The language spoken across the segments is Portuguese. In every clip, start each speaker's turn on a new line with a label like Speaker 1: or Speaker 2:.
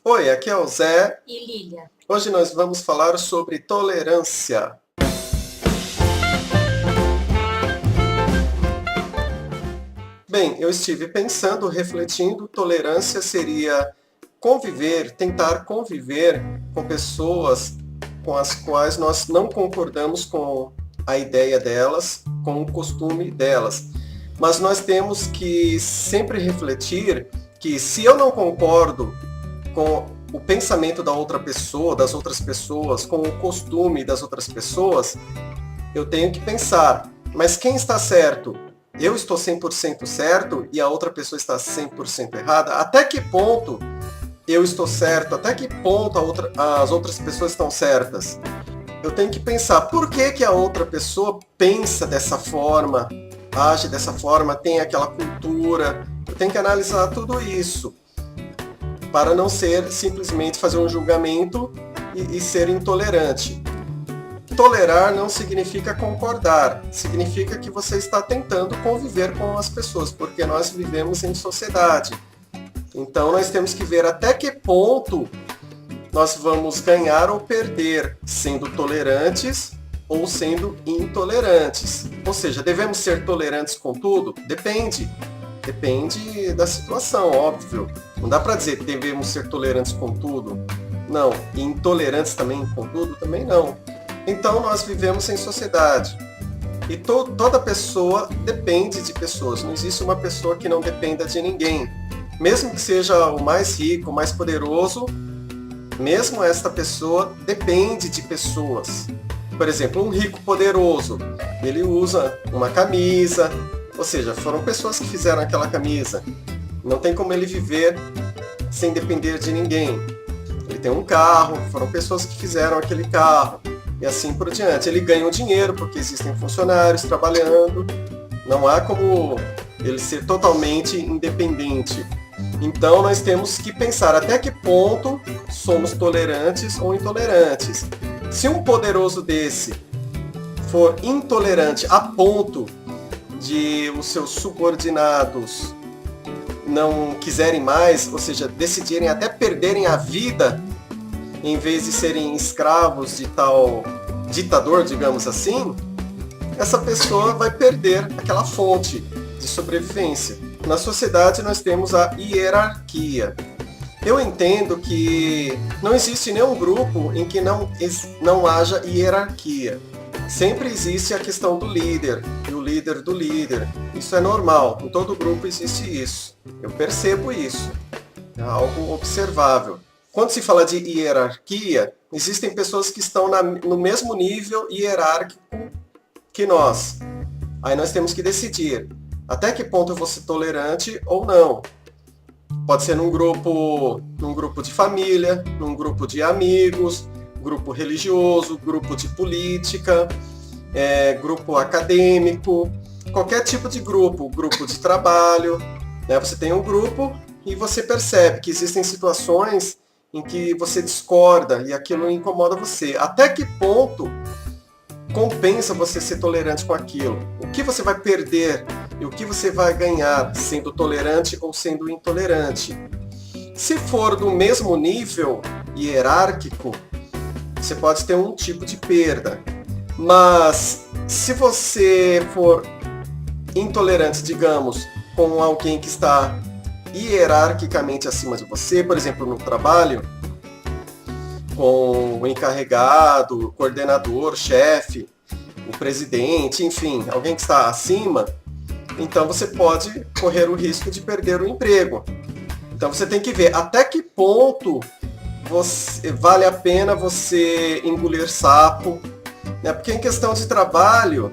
Speaker 1: Oi, aqui é o Zé.
Speaker 2: E Lília.
Speaker 1: Hoje nós vamos falar sobre tolerância. Bem, eu estive pensando, refletindo, tolerância seria tentar conviver com pessoas com as quais nós não concordamos com a ideia delas, com o costume delas. Mas nós temos que sempre refletir que se eu não concordo com o pensamento da outra pessoa, das outras pessoas, com o costume das outras pessoas, eu tenho que pensar, mas quem está certo? Eu estou 100% certo e a outra pessoa está 100% errada? Até que ponto eu estou certo? Até que ponto as outras pessoas estão certas? Eu tenho que pensar, por que a outra pessoa pensa dessa forma, age dessa forma, tem aquela cultura? Eu tenho que analisar tudo isso, para não ser simplesmente fazer um julgamento e ser intolerante. Tolerar não significa concordar, significa que você está tentando conviver com as pessoas, porque nós vivemos em sociedade. Então nós temos que ver até que ponto nós vamos ganhar ou perder, sendo tolerantes ou sendo intolerantes. Ou seja, devemos ser tolerantes com tudo? Depende. Depende da situação, óbvio. Não dá para dizer que devemos ser tolerantes com tudo. Não. E intolerantes também com tudo? Também não. Então nós vivemos em sociedade. E toda pessoa depende de pessoas. Não existe uma pessoa que não dependa de ninguém. Mesmo que seja o mais rico, o mais poderoso, mesmo esta pessoa depende de pessoas. Por exemplo, um rico poderoso, ele usa uma camisa, ou seja, foram pessoas que fizeram aquela camisa. Não tem como ele viver sem depender de ninguém. Ele tem um carro, foram pessoas que fizeram aquele carro. E assim por diante. Ele ganha o dinheiro porque existem funcionários trabalhando. Não há como ele ser totalmente independente. Então nós temos que pensar até que ponto somos tolerantes ou intolerantes. Se um poderoso desse for intolerante a ponto de os seus subordinados não quiserem mais, ou seja, decidirem até perderem a vida em vez de serem escravos de tal ditador, digamos assim, essa pessoa vai perder aquela fonte de sobrevivência. Na sociedade nós temos a hierarquia. Eu entendo que não existe nenhum grupo em que não haja hierarquia. Sempre existe a questão do líder e o líder do líder. Isso é normal, em todo grupo existe isso. Eu percebo isso, é algo observável. Quando se fala de hierarquia, existem pessoas que estão no mesmo nível hierárquico que nós. Aí nós temos que decidir até que ponto eu vou ser tolerante ou não. Pode ser num grupo de família, num grupo de amigos, grupo religioso, grupo de política, grupo acadêmico, qualquer tipo de grupo de trabalho. Né? Você tem um grupo e você percebe que existem situações em que você discorda e aquilo incomoda você. Até que ponto compensa você ser tolerante com aquilo? O que você vai perder e o que você vai ganhar sendo tolerante ou sendo intolerante? Se for do mesmo nível hierárquico, você pode ter um tipo de perda. Mas se você for intolerante, digamos, com alguém que está hierarquicamente acima de você, por exemplo, no trabalho, com o encarregado, o coordenador, o chefe, o presidente, enfim, alguém que está acima, então você pode correr o risco de perder o emprego. Então você tem que ver até que ponto vale a pena você engolir sapo, né? Porque em questão de trabalho,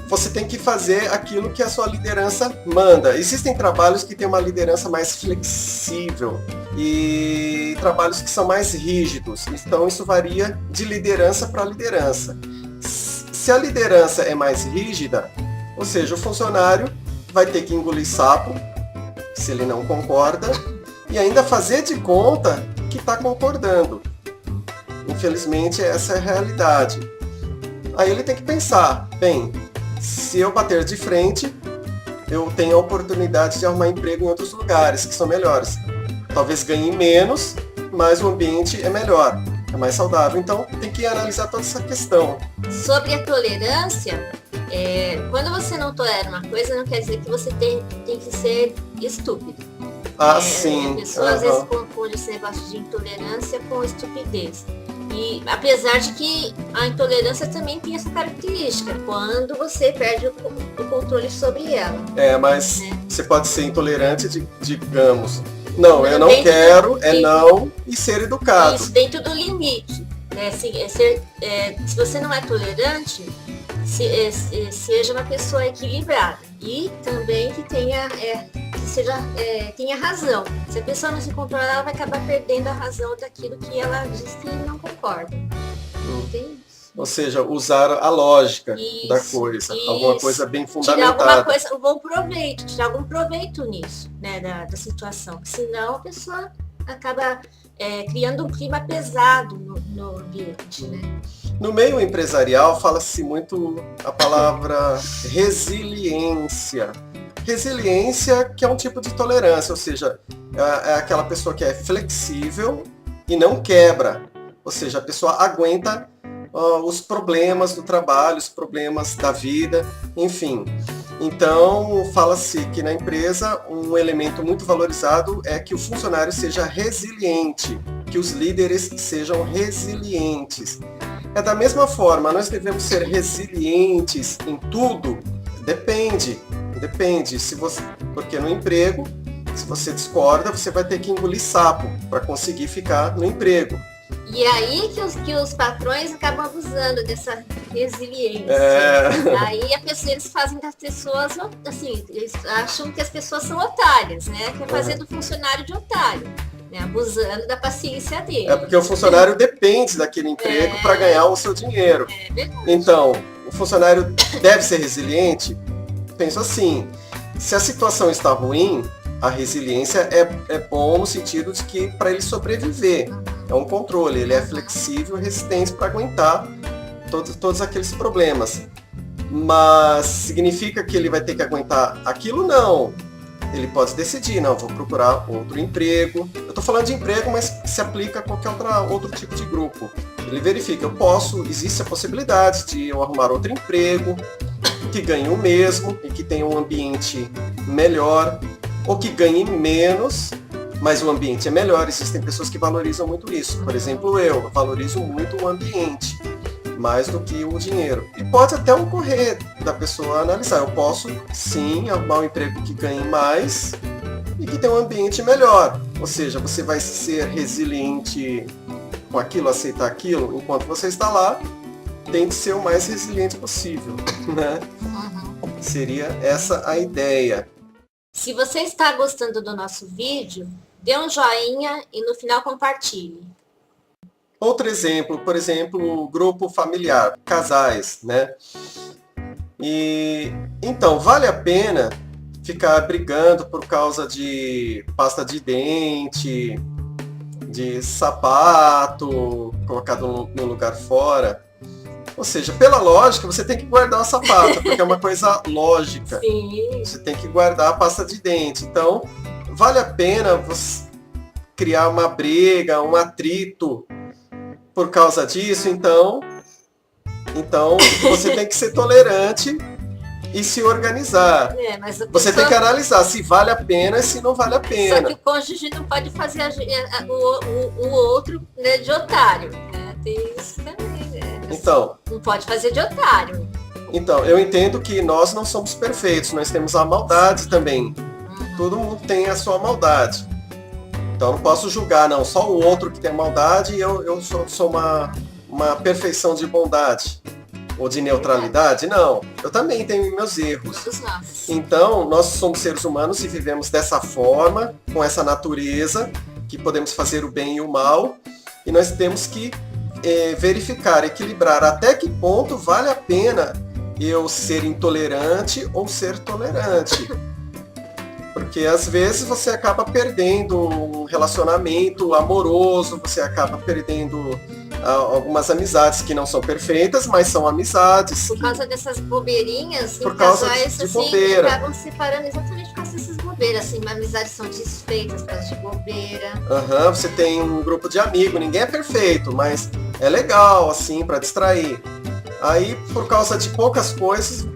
Speaker 1: você tem que fazer aquilo que a sua liderança manda. Existem trabalhos que têm uma liderança mais flexível e trabalhos que são mais rígidos. Então isso varia de liderança para liderança. Se a liderança é mais rígida, ou seja, o funcionário vai ter que engolir sapo, se ele não concorda, e ainda fazer de conta que está concordando. Infelizmente essa é a realidade. Aí ele tem que pensar, bem, se eu bater de frente, eu tenho a oportunidade de arrumar emprego em outros lugares que são melhores. talvez ganhe menos, mas o ambiente é melhor, é mais saudável. Então tem que analisar toda essa questão.
Speaker 2: Sobre a tolerância, quando você não tolera uma coisa, não quer dizer que você tem que ser estúpido.
Speaker 1: Sim.
Speaker 2: A pessoa às vezes confunde esse negócio de intolerância com estupidez. E apesar de que a intolerância também tem essa característica, quando você perde o controle sobre ela.
Speaker 1: Mas você pode ser intolerante, digamos, não, eu não quero, não, e ser educado.
Speaker 2: Isso, dentro do limite. Né? Se você não é tolerante, seja uma pessoa equilibrada. E também que tenha razão. Se a pessoa não se controlar, ela vai acabar perdendo a razão daquilo que ela diz que não concorda. Entende?
Speaker 1: Ou seja, usar a lógica da coisa, alguma coisa bem fundamentada.
Speaker 2: Tirar alguma coisa, um bom proveito, tirar algum proveito nisso, né, da situação. Senão a pessoa acaba criando um clima pesado no ambiente, né?
Speaker 1: No meio empresarial fala-se muito a palavra resiliência. Resiliência, que é um tipo de tolerância, ou seja, é aquela pessoa que é flexível e não quebra. Ou seja, a pessoa aguenta os problemas do trabalho, os problemas da vida, enfim. Então, fala-se que na empresa um elemento muito valorizado é que o funcionário seja resiliente, que os líderes sejam resilientes. Da mesma forma, nós devemos ser resilientes em tudo? Depende, porque no emprego, se você discorda, você vai ter que engolir sapo para conseguir ficar no emprego.
Speaker 2: E aí que os patrões acabam abusando dessa resiliência. Aí eles fazem das pessoas, assim, eles acham que as pessoas são otárias, né? Quer fazer do funcionário de otário, né? Abusando da paciência dele.
Speaker 1: Porque o funcionário depende daquele emprego para ganhar o seu dinheiro. Então, o funcionário deve ser resiliente? Penso assim, se a situação está ruim, a resiliência é bom no sentido de que para ele sobreviver. É um controle, ele é flexível e resistente para aguentar todos aqueles problemas. Mas significa que ele vai ter que aguentar aquilo? Não. Ele pode decidir, não, vou procurar outro emprego. Eu estou falando de emprego, mas se aplica a qualquer outro tipo de grupo. Ele verifica, existe a possibilidade de eu arrumar outro emprego, que ganhe o mesmo e que tenha um ambiente melhor, ou que ganhe menos, mas o ambiente é melhor. Existem pessoas que valorizam muito isso. Por exemplo, eu valorizo muito o ambiente, mais do que o dinheiro. E pode até ocorrer da pessoa analisar. Eu posso, sim, arrumar um emprego que ganhe mais e que tenha um ambiente melhor. Ou seja, você vai ser resiliente com aquilo, aceitar aquilo, enquanto você está lá, tente ser o mais resiliente possível, né? Seria essa a ideia.
Speaker 2: Se você está gostando do nosso vídeo, dê um joinha e no final compartilhe.
Speaker 1: Outro exemplo, por exemplo, grupo familiar, casais, né? E então, vale a pena ficar brigando por causa de pasta de dente, de sapato colocado no lugar fora? Ou seja, pela lógica, você tem que guardar o sapato, porque é uma coisa lógica.
Speaker 2: Sim.
Speaker 1: Você tem que guardar a pasta de dente. Então, vale a pena você criar uma briga, um atrito por causa disso? Então você tem que ser tolerante e se organizar.
Speaker 2: Mas
Speaker 1: você tem que analisar se vale a pena e se não vale a pena.
Speaker 2: Só que o cônjuge não pode fazer o outro, né, de otário. Né? Tem isso também.
Speaker 1: Então,
Speaker 2: não pode fazer de otário.
Speaker 1: Então, eu entendo que nós não somos perfeitos, nós temos a maldade também. Todo mundo tem a sua maldade. Então, eu não posso julgar, não, só o outro que tem maldade e eu sou uma perfeição de bondade ou de neutralidade. Não, eu também tenho meus erros. Então, nós somos seres humanos e vivemos dessa forma, com essa natureza, que podemos fazer o bem e o mal, e nós temos que verificar, equilibrar até que ponto vale a pena eu ser intolerante ou ser tolerante. Porque às vezes você acaba perdendo um relacionamento amoroso, você acaba perdendo algumas amizades que não são perfeitas, mas são amizades.
Speaker 2: Por causa dessas bobeirinhas,
Speaker 1: por causa
Speaker 2: casais,
Speaker 1: de
Speaker 2: assim,
Speaker 1: bobeira.
Speaker 2: acabam se separando exatamente por causa dessas bobeirinhas. bobeira, assim, amizades são desfeitas por causa de bobeira.
Speaker 1: Você tem um grupo de amigos, ninguém é perfeito, mas é legal, assim, para distrair. Aí, por causa de poucas coisas,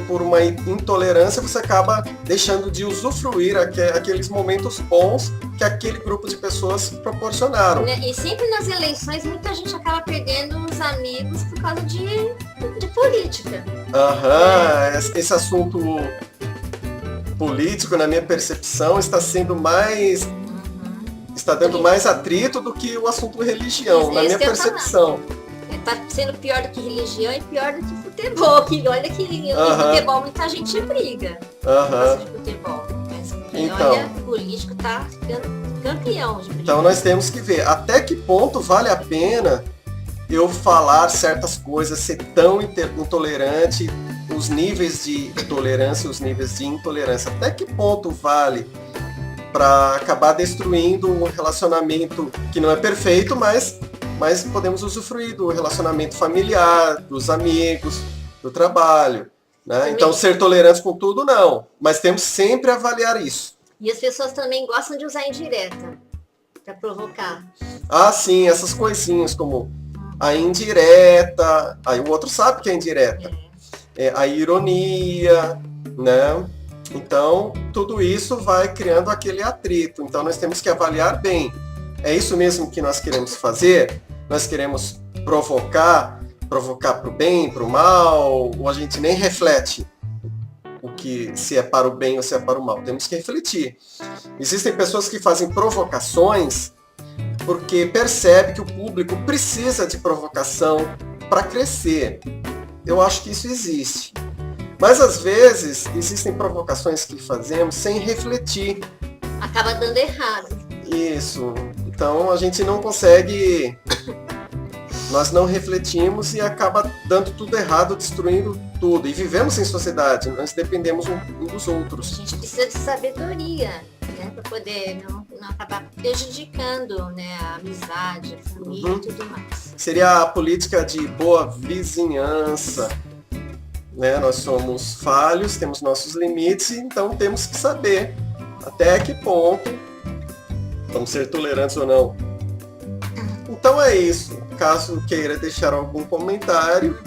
Speaker 1: por uma intolerância, você acaba deixando de usufruir aqueles momentos bons que aquele grupo de pessoas proporcionaram.
Speaker 2: E sempre nas eleições, muita gente acaba perdendo os amigos por causa de política.
Speaker 1: Esse assunto político, na minha percepção, está sendo mais... está dando mais atrito do que o assunto religião, na minha percepção.
Speaker 2: Tá sendo pior do que religião e pior do que futebol. Que olha que em futebol muita gente briga por causa de futebol. Mas olha, o político tá ficando campeão de briga.
Speaker 1: Então nós temos que ver até que ponto vale a pena eu falar certas coisas, ser tão intolerante, os níveis de tolerância e os níveis de intolerância. Até que ponto vale para acabar destruindo um relacionamento que não é perfeito, mas podemos usufruir do relacionamento familiar, dos amigos, do trabalho. Né? Então, ser tolerante com tudo, não. Mas temos sempre a avaliar isso.
Speaker 2: E as pessoas também gostam de usar indireta para provocar.
Speaker 1: Sim, essas coisinhas como a indireta, aí o outro sabe que é indireta. A ironia, né? Então, tudo isso vai criando aquele atrito. Então, nós temos que avaliar bem. É isso mesmo que nós queremos fazer? Nós queremos provocar para o bem, para o mal, ou a gente nem reflete se é para o bem ou se é para o mal. Temos que refletir. Existem pessoas que fazem provocações porque percebem que o público precisa de provocação para crescer. Eu acho que isso existe. Mas às vezes existem provocações que fazemos sem refletir.
Speaker 2: Acaba dando errado.
Speaker 1: Isso. Então a gente não consegue, nós não refletimos e acaba dando tudo errado, destruindo tudo. E vivemos em sociedade, nós dependemos um dos outros.
Speaker 2: A gente precisa de sabedoria, né, para poder não acabar prejudicando, né, a amizade, a família e tudo mais.
Speaker 1: Seria a política de boa vizinhança. Né? Nós somos falhos, temos nossos limites, então temos que saber até que ponto vamos ser tolerantes ou não. Então é isso. Caso queira deixar algum comentário,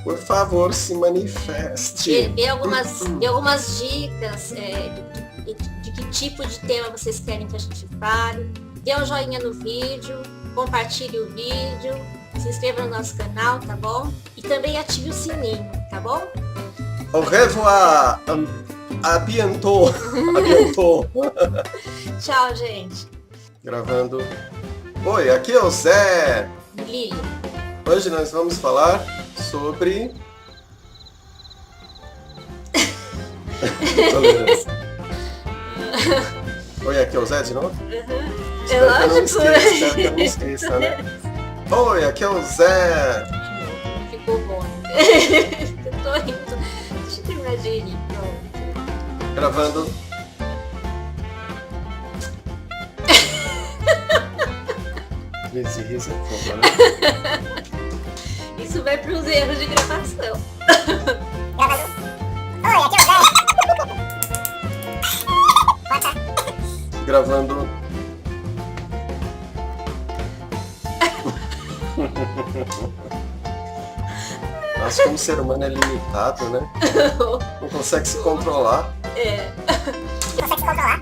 Speaker 1: por favor, se manifeste.
Speaker 2: Dê algumas dicas de que tipo de tema vocês querem que a gente fale. Dê um joinha no vídeo, compartilhe o vídeo, se inscreva no nosso canal, tá bom? E também ative o sininho, tá bom?
Speaker 1: Au revoir! A bientôt!
Speaker 2: Tchau, gente.
Speaker 1: Gravando. Oi, aqui é o Zé.
Speaker 2: Lili.
Speaker 1: Hoje nós vamos falar sobre tolerância. Oi, aqui é o Zé de novo? Espero que eu não esqueça, né? Oi, aqui é o Zé.
Speaker 2: Ficou bom. Eu tô rindo. Deixa eu terminar de rir, pronto.
Speaker 1: Gravando. Crise de riso, por favor, né?
Speaker 2: Isso vai para os erros de gravação.
Speaker 1: Gravando. Oi, aqui é o Zé. Gravando. Acho que o ser humano é limitado, né? Não consegue se controlar.
Speaker 2: Não consegue se controlar.